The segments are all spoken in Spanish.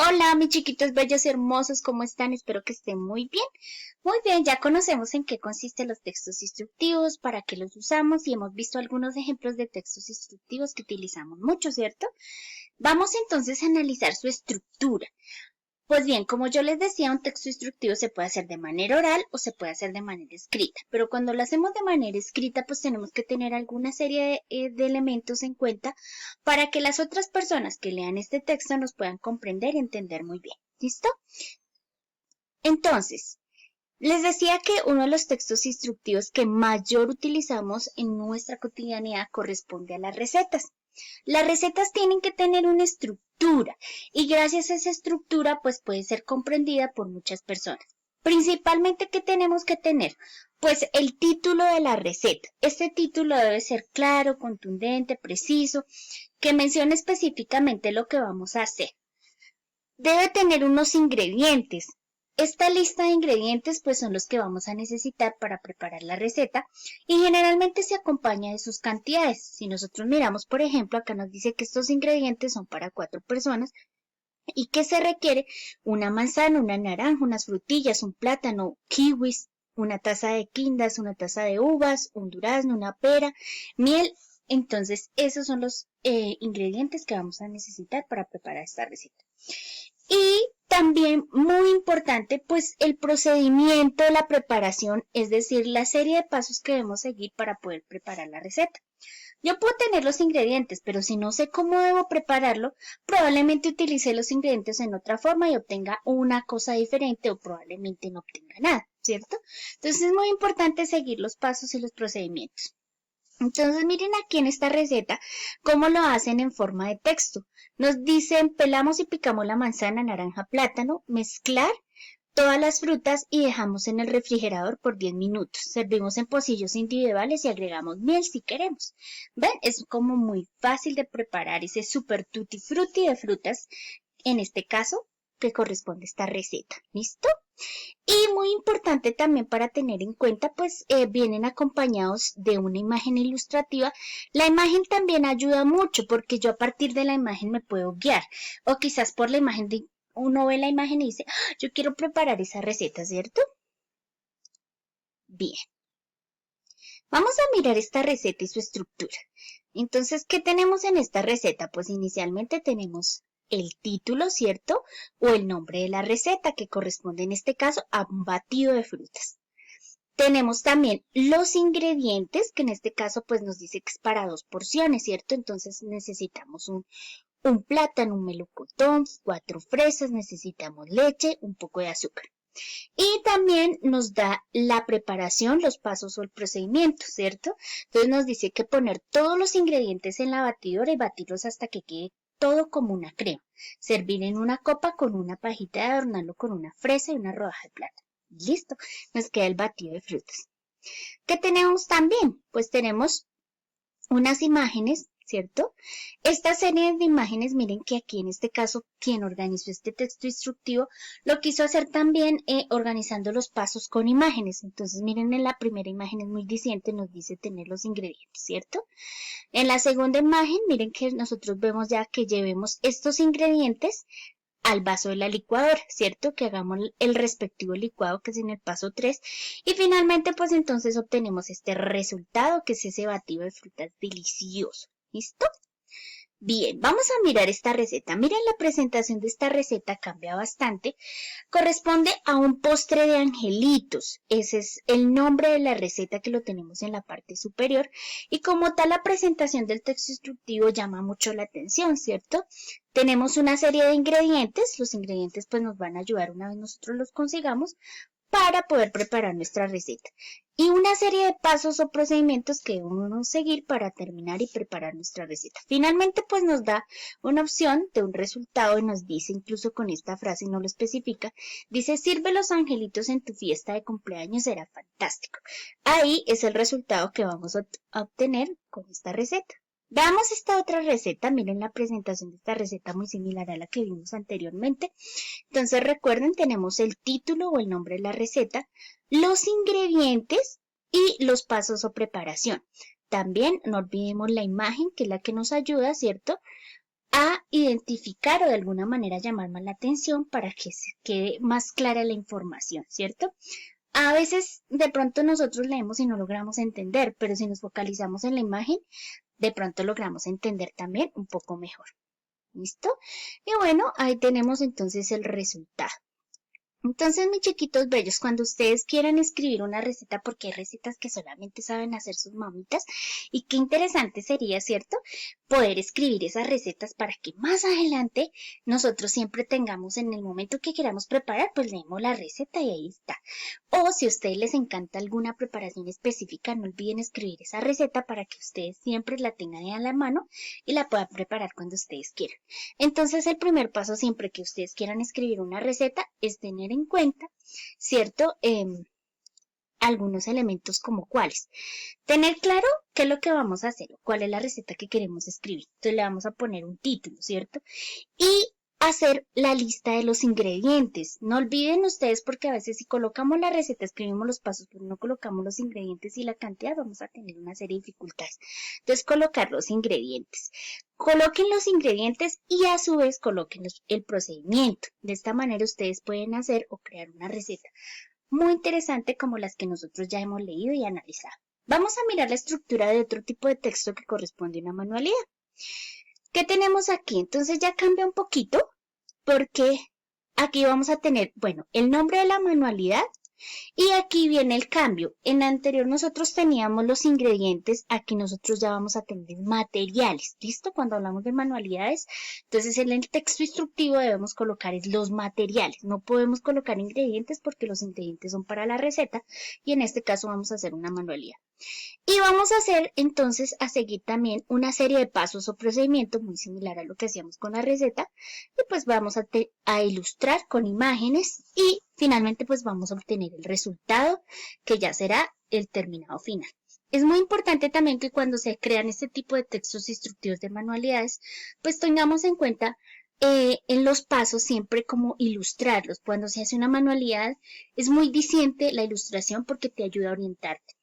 Hola, mis chiquitos bellos y hermosos, ¿cómo están? Espero que estén muy bien. Muy bien, ya conocemos en qué consisten los textos instructivos, para qué los usamos y hemos visto algunos ejemplos de textos instructivos que utilizamos mucho, ¿cierto? Vamos entonces a analizar su estructura. Pues bien, como yo les decía, un texto instructivo se puede hacer de manera oral o se puede hacer de manera escrita, pero cuando lo hacemos de manera escrita, pues tenemos que tener alguna serie de elementos en cuenta para que las otras personas que lean este texto nos puedan comprender y entender muy bien. ¿Listo? Entonces, les decía que uno de los textos instructivos que mayor utilizamos en nuestra cotidianidad corresponde a las recetas. Las recetas tienen que tener una estructura y gracias a esa estructura pues puede ser comprendida por muchas personas. Principalmente, ¿qué tenemos que tener? Pues el título de la receta. Este título debe ser claro, contundente, preciso, que mencione específicamente lo que vamos a hacer. Debe tener unos ingredientes. Esta lista de ingredientes pues son los que vamos a necesitar para preparar la receta y generalmente se acompaña de sus cantidades. Si nosotros miramos, por ejemplo, acá nos dice que estos ingredientes son para 4 personas y que se requiere una manzana, una naranja, unas frutillas, un plátano, kiwis, una taza de quindas, una taza de uvas, un durazno, una pera, miel. Entonces, esos son los ingredientes que vamos a necesitar para preparar esta receta. Y también muy importante, pues el procedimiento de la preparación, es decir, la serie de pasos que debemos seguir para poder preparar la receta. Yo puedo tener los ingredientes, pero si no sé cómo debo prepararlo, probablemente utilice los ingredientes en otra forma y obtenga una cosa diferente o probablemente no obtenga nada, ¿cierto? Entonces es muy importante seguir los pasos y los procedimientos. Entonces miren aquí en esta receta cómo lo hacen en forma de texto. Nos dicen pelamos y picamos la manzana, naranja, plátano, mezclar todas las frutas y dejamos en el refrigerador por 10 minutos. Servimos en pocillos individuales y agregamos miel si queremos. ¿Ven? Es como muy fácil de preparar ese super tutti frutti de frutas, en este caso, que corresponde a esta receta. ¿Listo? Y muy importante también para tener en cuenta, pues vienen acompañados de una imagen ilustrativa. La imagen también ayuda mucho porque yo a partir de la imagen me puedo guiar. O quizás por la imagen uno ve la imagen y dice, yo quiero preparar esa receta, ¿cierto? Bien, vamos a mirar esta receta y su estructura. Entonces, ¿qué tenemos en esta receta? Pues inicialmente tenemos el título, ¿cierto? O el nombre de la receta, que corresponde en este caso a un batido de frutas. Tenemos también los ingredientes, que en este caso pues nos dice que es para 2 porciones, ¿cierto? Entonces necesitamos un plátano, un melocotón, 4 fresas, necesitamos leche, un poco de azúcar. Y también nos da la preparación, los pasos o el procedimiento, ¿cierto? Entonces nos dice que poner todos los ingredientes en la batidora y batirlos hasta que quede todo como una crema. Servir en una copa con una pajita de adornarlo con una fresa y una rodaja de plátano. Listo, nos queda el batido de frutas. ¿Qué tenemos también? Pues tenemos unas imágenes, ¿cierto? Esta serie de imágenes, miren que aquí en este caso, quien organizó este texto instructivo, lo quiso hacer también organizando los pasos con imágenes. Entonces, miren, en la primera imagen es muy diciente, nos dice tener los ingredientes, ¿cierto? En la segunda imagen, miren que nosotros vemos ya que llevemos estos ingredientes al vaso de la licuadora, ¿cierto? Que hagamos el respectivo licuado, que es en el paso 3. Y finalmente, pues entonces obtenemos este resultado, que es ese batido de frutas delicioso. ¿Listo? Bien, vamos a mirar esta receta. Miren, la presentación de esta receta cambia bastante. Corresponde a un postre de angelitos. Ese es el nombre de la receta, que lo tenemos en la parte superior. Y como tal, la presentación del texto instructivo llama mucho la atención, ¿cierto? Tenemos una serie de ingredientes. Los ingredientes pues nos van a ayudar una vez nosotros los consigamos para poder preparar nuestra receta. Y una serie de pasos o procedimientos que debemos seguir para terminar y preparar nuestra receta. Finalmente, pues nos da una opción de un resultado y nos dice, incluso con esta frase no lo especifica, dice, sirve los angelitos en tu fiesta de cumpleaños, será fantástico. Ahí es el resultado que vamos a obtener con esta receta. Veamos esta otra receta, miren la presentación de esta receta muy similar a la que vimos anteriormente. Entonces recuerden, tenemos el título o el nombre de la receta, los ingredientes y los pasos o preparación. También no olvidemos la imagen, que es la que nos ayuda, ¿cierto?, a identificar o de alguna manera llamar más la atención para que se quede más clara la información, ¿cierto? A veces de pronto nosotros leemos y no logramos entender, pero si nos focalizamos en la imagen, de pronto logramos entender también un poco mejor. ¿Listo? Y bueno, ahí tenemos entonces el resultado. Entonces, mis chiquitos bellos, cuando ustedes quieran escribir una receta, porque hay recetas que solamente saben hacer sus mamitas, y qué interesante sería, ¿cierto?, poder escribir esas recetas para que más adelante nosotros siempre tengamos en el momento que queramos preparar, pues leemos la receta y ahí está. O si a ustedes les encanta alguna preparación específica, no olviden escribir esa receta para que ustedes siempre la tengan ahí a la mano y la puedan preparar cuando ustedes quieran. Entonces, el primer paso siempre que ustedes quieran escribir una receta es tener en cuenta, ¿cierto? Algunos elementos como cuáles. Tener claro qué es lo que vamos a hacer o cuál es la receta que queremos escribir. Entonces le vamos a poner un título, ¿cierto? Y hacer la lista de los ingredientes. No olviden ustedes porque a veces si colocamos la receta, escribimos los pasos, pero no colocamos los ingredientes y la cantidad, vamos a tener una serie de dificultades. Entonces colocar los ingredientes. Coloquen los ingredientes y a su vez coloquen el procedimiento. De esta manera ustedes pueden hacer o crear una receta muy interesante como las que nosotros ya hemos leído y analizado. Vamos a mirar la estructura de otro tipo de texto que corresponde a una manualidad. ¿Qué tenemos aquí? Entonces ya cambia un poquito porque aquí vamos a tener, bueno, el nombre de la manualidad y aquí viene el cambio. En la anterior nosotros teníamos los ingredientes, aquí nosotros ya vamos a tener materiales. ¿Listo? Cuando hablamos de manualidades, entonces en el texto instructivo debemos colocar los materiales. No podemos colocar ingredientes porque los ingredientes son para la receta y en este caso vamos a hacer una manualidad. Y vamos a hacer entonces a seguir también una serie de pasos o procedimientos muy similar a lo que hacíamos con la receta y pues vamos a ilustrar con imágenes y finalmente pues vamos a obtener el resultado que ya será el terminado final. Es muy importante también que cuando se crean este tipo de textos instructivos de manualidades pues tengamos en cuenta en los pasos siempre como ilustrarlos. Cuando se hace una manualidad es muy diciente la ilustración porque te ayuda a orientarte.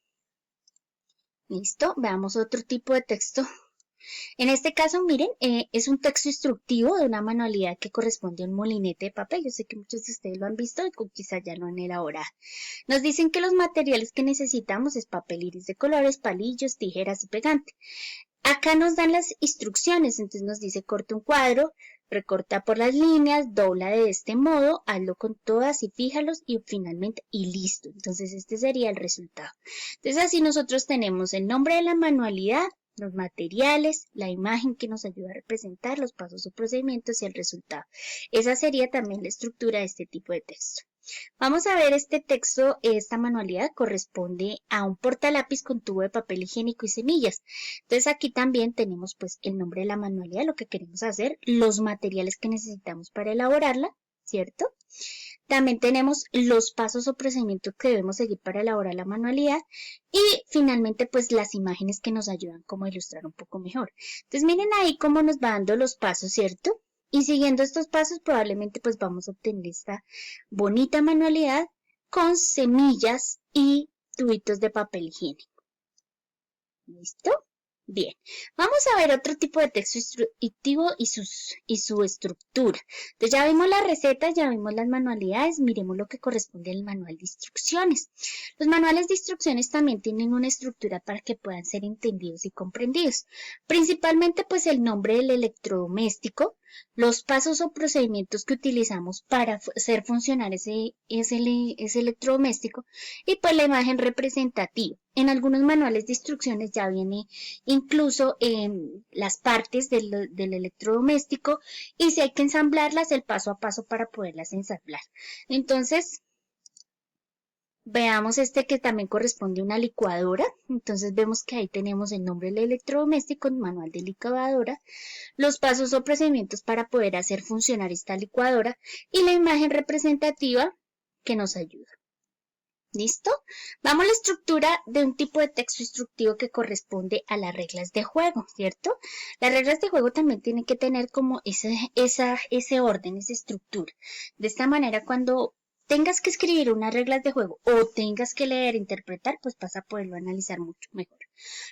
¿Listo? Veamos otro tipo de texto. En este caso, miren, es un texto instructivo de una manualidad que corresponde a un molinete de papel. Yo sé que muchos de ustedes lo han visto y quizás ya lo han elaborado. Nos dicen que los materiales que necesitamos es papel iris de colores, palillos, tijeras y pegante. Acá nos dan las instrucciones, entonces nos dice corta un cuadro, recorta por las líneas, dobla de este modo, hazlo con todas y fíjalos y finalmente y listo. Entonces este sería el resultado. Entonces así nosotros tenemos el nombre de la manualidad, los materiales, la imagen que nos ayuda a representar los pasos o procedimientos y el resultado. Esa sería también la estructura de este tipo de texto. Vamos a ver este texto, esta manualidad corresponde a un portalápiz con tubo de papel higiénico y semillas. Entonces aquí también tenemos pues el nombre de la manualidad, lo que queremos hacer, los materiales que necesitamos para elaborarla, ¿cierto? También tenemos los pasos o procedimientos que debemos seguir para elaborar la manualidad y finalmente pues las imágenes que nos ayudan como a ilustrar un poco mejor. Entonces miren ahí cómo nos va dando los pasos, ¿cierto? Y siguiendo estos pasos probablemente pues vamos a obtener esta bonita manualidad con semillas y tubitos de papel higiénico. ¿Listo? Bien, vamos a ver otro tipo de texto instructivo y su estructura. Entonces ya vimos la receta, ya vimos las manualidades, miremos lo que corresponde al manual de instrucciones. Los manuales de instrucciones también tienen una estructura para que puedan ser entendidos y comprendidos. Principalmente pues el nombre del electrodoméstico, los pasos o procedimientos que utilizamos para hacer funcionar ese electrodoméstico y pues la imagen representativa. En algunos manuales de instrucciones ya viene incluso las partes del electrodoméstico y si hay que ensamblarlas, el paso a paso para poderlas ensamblar. Entonces, veamos este que también corresponde a una licuadora. Entonces vemos que ahí tenemos el nombre del electrodoméstico, el manual de licuadora, los pasos o procedimientos para poder hacer funcionar esta licuadora y la imagen representativa que nos ayuda. ¿Listo? Vamos a la estructura de un tipo de texto instructivo que corresponde a las reglas de juego, ¿cierto? Las reglas de juego también tienen que tener como ese orden, esa estructura. De esta manera, cuando tengas que escribir unas reglas de juego o tengas que leer e interpretar, pues vas a poderlo analizar mucho mejor.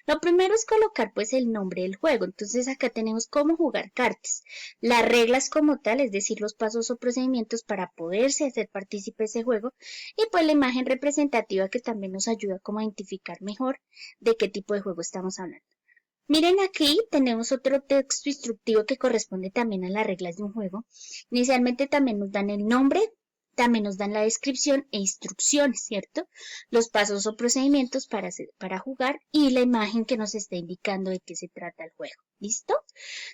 Lo primero es colocar pues el nombre del juego. Entonces acá tenemos cómo jugar cartas. Las reglas como tal, es decir, los pasos o procedimientos para poderse hacer partícipe de ese juego. Y pues la imagen representativa que también nos ayuda como a identificar mejor de qué tipo de juego estamos hablando. Miren aquí tenemos otro texto instructivo que corresponde también a las reglas de un juego. Inicialmente también nos dan el nombre, también nos dan la descripción e instrucciones, ¿cierto? Los pasos o procedimientos para jugar y la imagen que nos está indicando de qué se trata el juego. ¿Listo?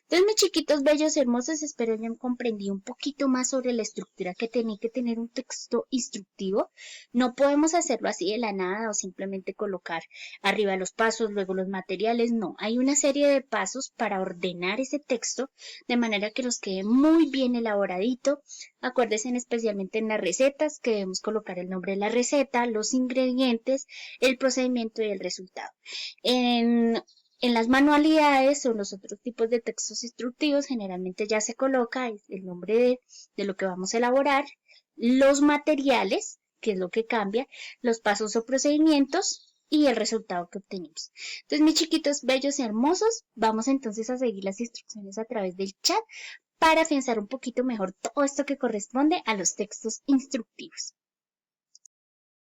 Entonces, mis chiquitos bellos hermosos, espero hayan comprendido un poquito más sobre la estructura que tiene que tener un texto instructivo. No podemos hacerlo así de la nada o simplemente colocar arriba los pasos, luego los materiales. No, hay una serie de pasos para ordenar ese texto de manera que nos quede muy bien elaboradito. Acuérdense especialmente en las recetas que debemos colocar el nombre de la receta, los ingredientes, el procedimiento y el resultado. En las manualidades o los otros tipos de textos instructivos generalmente ya se coloca el nombre de lo que vamos a elaborar, los materiales, que es lo que cambia, los pasos o procedimientos y el resultado que obtenemos. Entonces, mis chiquitos bellos y hermosos, vamos entonces a seguir las instrucciones a través del chat para afianzar un poquito mejor todo esto que corresponde a los textos instructivos.